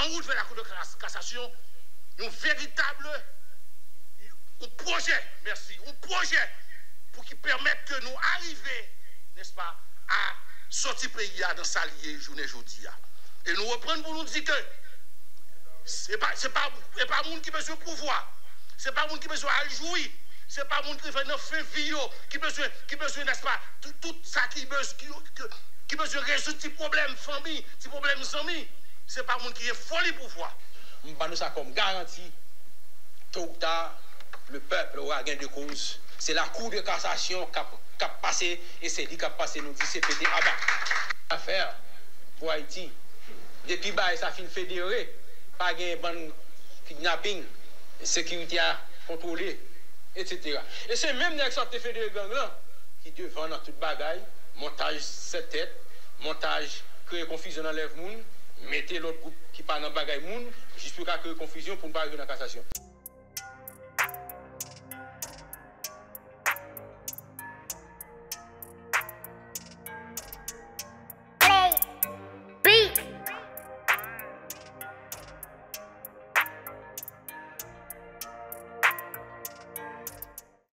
en route vers la Cour de cassation, un véritable projet, merci, un projet pour qui permette que nous arrivions, n'est-ce pas, à sortir pays dans sa liée journée aujourd'hui. Et nous reprenons pour nous dire que c'est pas monde qui besoin de pouvoir, c'est pas monde qui besoin de jouir, c'est pas monde qui fait une fin vie, qui besoin, n'est-ce pas, tout ça qui besoin de résoudre des problèmes famille, des problèmes amis, c'est pas monde qui est folie pouvoir. Nous prenons ça comme garantie. Tôt ou tard, le peuple aura gain de cause. C'est la Cour de cassation qui a passé et c'est lui qui a passé nous dit CPT à bas. Affaire pour Haïti. Depuis que ça fin fédéré, pas de bon kidnapping, sécurité à contrôler, etc. Et c'est même les sortes de fédérés gang là qui devant dans toute bagaille, montage 7 têtes, montage créer confusion dans l'œuvre moun, mettez l'autre groupe qui parle dans bagaille moun, juste pour créer confusion pour ne pas arriver dans la cassation.